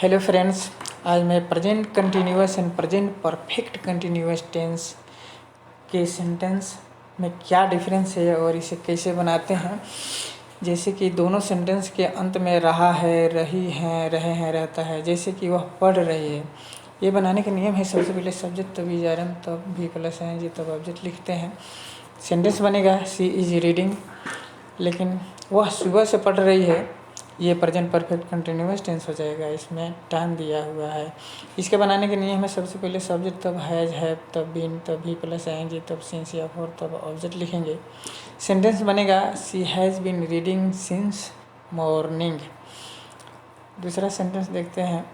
Hello friends, आज मैं present continuous and present perfect continuous tense के सेंटेंस में क्या डिफरेंस है और इसे कैसे बनाते हैं। जैसे कि दोनों सेंटेंस के अंत में रहा है, रही हैं, रहे हैं रहता है। जैसे कि वह पढ़ रही है, ये बनाने का नियम है। सबसे पहले सब्जेक्ट तब इजारम तब भी प्लस हैं जी तब ऑब्जेक्ट लिखते हैं। सेंटेंस बनेगा सी इज रीडिंग, लेकिन वह सुबह से पढ़ रही है, ये प्रेजेंट परफेक्ट कंटिन्यूअस टेंस हो जाएगा। इसमें टाइम दिया हुआ है। इसके बनाने के नियम है सबसे पहले सब्जेक्ट तब हैज़ हैव तब बीन तब भी प्लस आएंगे तब सिंस या फॉर तब ऑब्जेक्ट लिखेंगे। सेंटेंस बनेगा she has been reading since morning. दूसरा सेंटेंस देखते हैं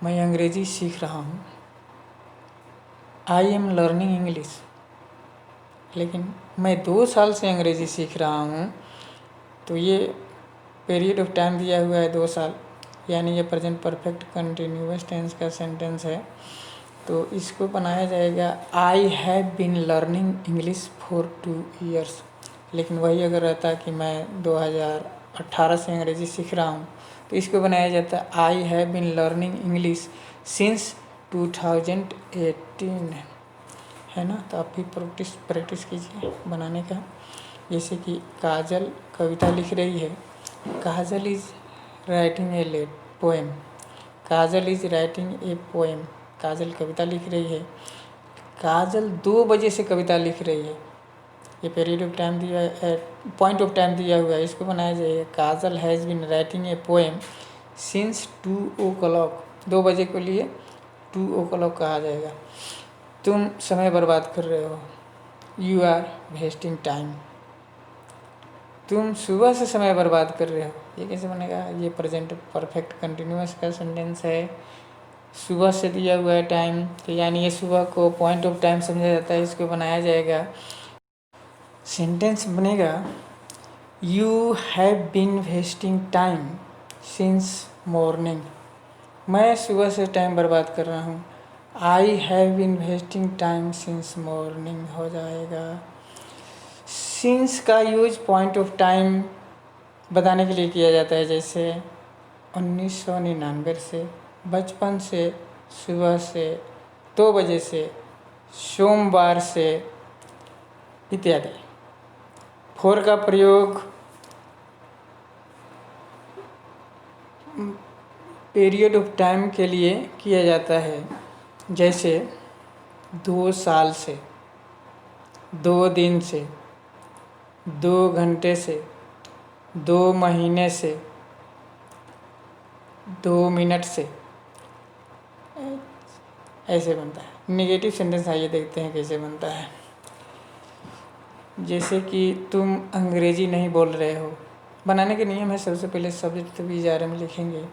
मैं अंग्रेज़ी सीख रहा हूँ। आई एम लर्निंग इंग्लिश, लेकिन मैं 2 साल से अंग्रेज़ी सीख रहा हूँ। तो ये पीरियड ऑफ टाइम दिया हुआ है 2 साल, यानी ये प्रेजेंट परफेक्ट कंटिन्यूअस टेंस का सेंटेंस है। तो इसको बनाया जाएगा I have been learning English for 2 years. लेकिन वही अगर रहता कि मैं 2018 से अंग्रेज़ी सीख रहा हूँ, तो इसको बनाया जाता I have been learning English since 2018, है ना। तो आप भी प्रैक्टिस कीजिए बनाने का। जैसे कि काजल कविता लिख रही है। Kajal is writing a poem. Kajal is writing a poem. Kajal कविता लिख रही है। काजल 2 बजे से कविता लिख रही है। ये पीरियड ऑफ टाइम दिया है, पॉइंट ऑफ टाइम दिया हुआ है। इसको बनाया जाएगा Kajal has been writing a poem since 2 o'clock। 2 बजे के लिए 2 o'clock कहा जाएगा। तुम समय बर्बाद कर रहे हो, यू आर वेस्टिंग टाइम। तुम सुबह से समय बर्बाद कर रहे हो, ये कैसे बनेगा। ये प्रेजेंट परफेक्ट कंटिन्यूअस का सेंटेंस है। सुबह से दिया हुआ है टाइम, तो यानी ये सुबह को पॉइंट ऑफ टाइम समझा जाता है। इसको बनाया जाएगा, सेंटेंस बनेगा you have been wasting time since morning. मैं सुबह से टाइम बर्बाद कर रहा हूँ। I have been wasting time since morning हो जाएगा। सिंस का यूज पॉइंट ऑफ टाइम बताने के लिए किया जाता है। जैसे 1999 से, बचपन से, सुबह से, 2 बजे से, सोमवार से इत्यादि। फोर का प्रयोग पीरियड ऑफ टाइम के लिए किया जाता है। जैसे 2 साल से, 2 दिन से, 2 घंटे से, 2 महीने से, 2 मिनट से, ऐसे बनता है। नेगेटिव सेंटेंस आइए देखते हैं कैसे बनता है। जैसे कि तुम अंग्रेजी नहीं बोल रहे हो। बनाने के नियम है सबसे पहले सब्जेक्ट तभी इजारे में लिखेंगे,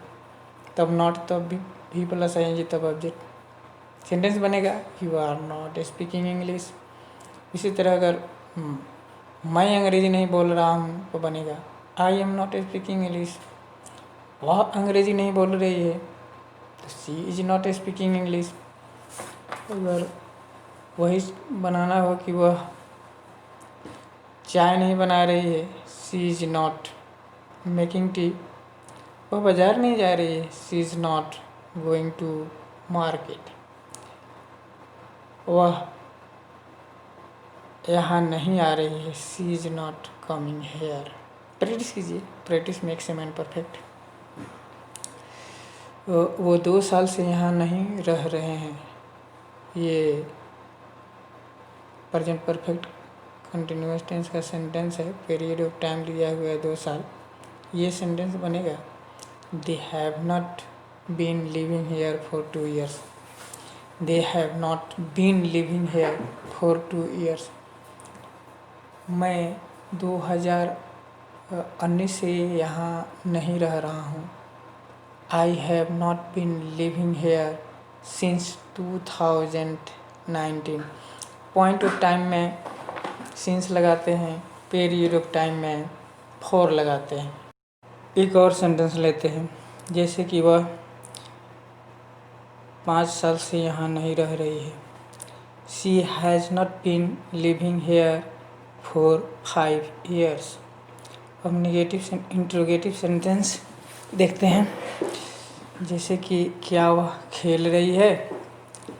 तब नॉट, तब भी प्लस आएंगे, तब ऑब्जेक्ट। सेंटेंस बनेगा you are not speaking English. इसी तरह अगर मैं अंग्रेजी नहीं बोल रहा हूँ तो बनेगा I am not speaking English. वह अंग्रेजी नहीं बोल रही है तो she is not speaking English. अगर वही बनाना हो कि वह चाय नहीं बना रही है, she is not making tea. वह बाज़ार नहीं जा रही है, she is not going to market. वह यहाँ नहीं आ रही है, she is not coming here. Practice कीजिए, practice makes a man perfect. वो 2 साल से यहाँ नहीं रह रहे हैं। ये प्रेजेंट परफेक्ट कंटिन्यूअस टेंस का सेंटेंस है। पीरियड ऑफ टाइम लिया हुआ है 2 साल। ये सेंटेंस बनेगा they have not been living here for 2 years. They have not been living here for 2 years. मैं 2019 से यहाँ नहीं रह रहा हूँ। I have not been living here since 2019। Point of time में सिंस लगाते हैं, पीरियड ऑफ टाइम में फॉर लगाते हैं। एक और सेंटेंस लेते हैं। जैसे कि वह 5 साल से यहाँ नहीं रह रही है। She has not been living here for 5 years। अब नेगेटिव इंट्रोगेटिव सेंटेंस देखते हैं, जैसे कि क्या वह खेल रही है।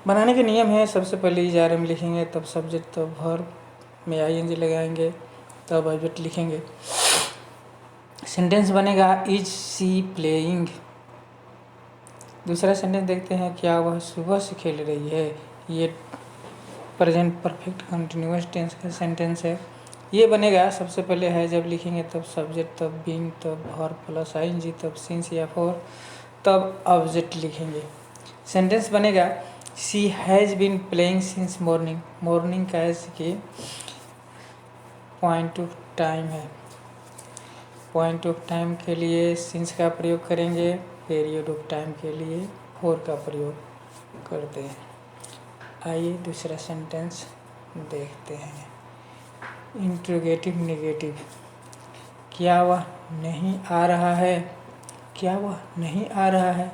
बनाने के नियम है, सबसे पहले इज आर एम लिखेंगे, तब सब्जेक्ट, तब वर्ब में आईएनजी लगाएंगे, तब ऑब्जेक्ट लिखेंगे। सेंटेंस बनेगा इज सी प्लेइंग। दूसरा सेंटेंस देखते हैं, क्या वह सुबह से खेल रही है। ये प्रेजेंट परफेक्ट कंटिन्यूअस टेंस का सेंटेंस है। ये बनेगा, सबसे पहले है जब लिखेंगे, तब सब्जेक्ट, तब बीइंग, तब वर्ब प्लस आईएनजी, तब सिंस या फॉर, तब ऑब्जेक्ट लिखेंगे। सेंटेंस बनेगा she has been playing since morning. Morning का है कि पॉइंट ऑफ टाइम है, पॉइंट ऑफ टाइम के लिए सिंस का प्रयोग करेंगे, पीरियड ऑफ टाइम के लिए फॉर का प्रयोग करते हैं। आइए दूसरा सेंटेंस देखते हैं, इंट्रोगेटिव नेगेटिव। क्या वह नहीं आ रहा है। क्या वह नहीं आ रहा है।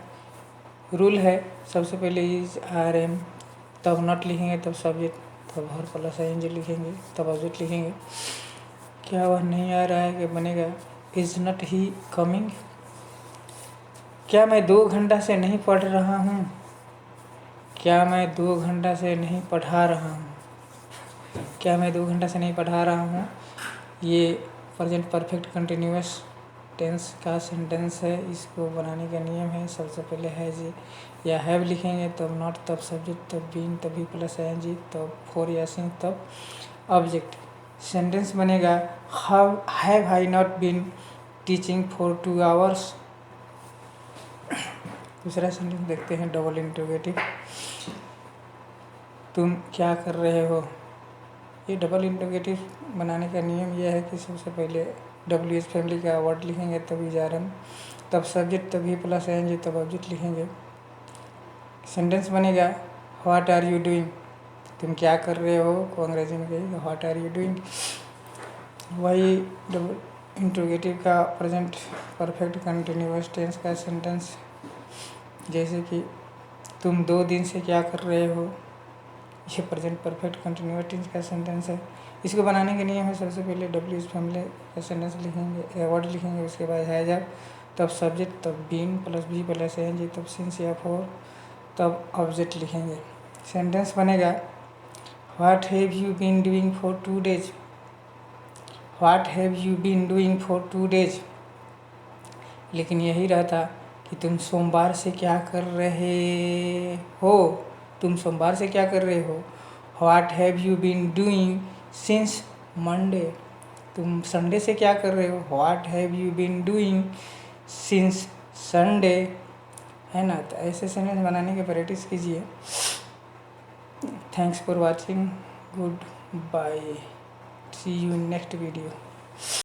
रूल है, सबसे पहले इज आर एम, तब नॉट लिखेंगे, तब सब्जेक्ट, तब वर्ब प्लस आईएनजी लिखेंगे, तब ऑब्जेक्ट लिखेंगे। क्या वह नहीं आ रहा है कि बनेगा इज नॉट ही कमिंग। क्या मैं 2 घंटा से नहीं पढ़ रहा हूँ। क्या मैं 2 घंटा से नहीं पढ़ा रहा हूँ। क्या मैं 2 घंटा से नहीं पढ़ा रहा हूँ। ये प्रेजेंट परफेक्ट कंटिन्यूअस टेंस का सेंटेंस है। इसको बनाने का नियम है, सबसे पहले हैज या हैव लिखेंगे, तब नॉट, तब सब्जेक्ट, तब बीइंग, तभी प्लस आईएनजी, तब फॉर या सिंस, तब ऑब्जेक्ट। सेंटेंस बनेगा have I not been teaching for 2 hours. दूसरा सेंटेंस देखते हैं, डबल इंट्रोगेटिव। तुम क्या कर रहे हो। ये डबल इंट्रोगेटिव बनाने का नियम यह है कि सबसे पहले WH फैमिली का वर्ड लिखेंगे, तब इज आर एम, तब सब्जेक्ट, तभी प्लस आएंगे, तब ऑब्जेक्ट लिखेंगे। सेंटेंस बनेगा व्हाट आर यू डूइंग। तुम क्या कर रहे हो को अंग्रेजी में कहिएगा व्हाट आर यू डूइंग। वही डबल इंट्रोगेटिव का प्रेजेंट परफेक्ट कंटिन्यूअस टेंस का सेंटेंस, जैसे कि तुम 2 दिन से क्या कर रहे हो। ये प्रेजेंट परफेक्ट कंटिन्यूअस टेंस का सेंटेंस है। इसको बनाने के नियम है, सबसे पहले WH फैमिली का सेंटेंस लिखेंगे, वर्ड लिखेंगे, उसके बाद हैज, तब सब्जेक्ट, तब being plus be plus ING, तब सिंस या फॉर, तब ऑब्जेक्ट लिखेंगे। सेंटेंस बनेगा what have you been doing for 2 days। What have you been doing for 2 days। लेकिन यही रहता कि तुम सोमवार से क्या कर रहे हो। तुम सोमवार से क्या कर रहे हो। What have you been doing since Monday. तुम संडे से क्या कर रहे हो। What have you been doing since Sunday, है ना। तो ऐसे सेंटेंस बनाने की प्रैक्टिस कीजिए। Thanks for watching, good bye, see you in next video.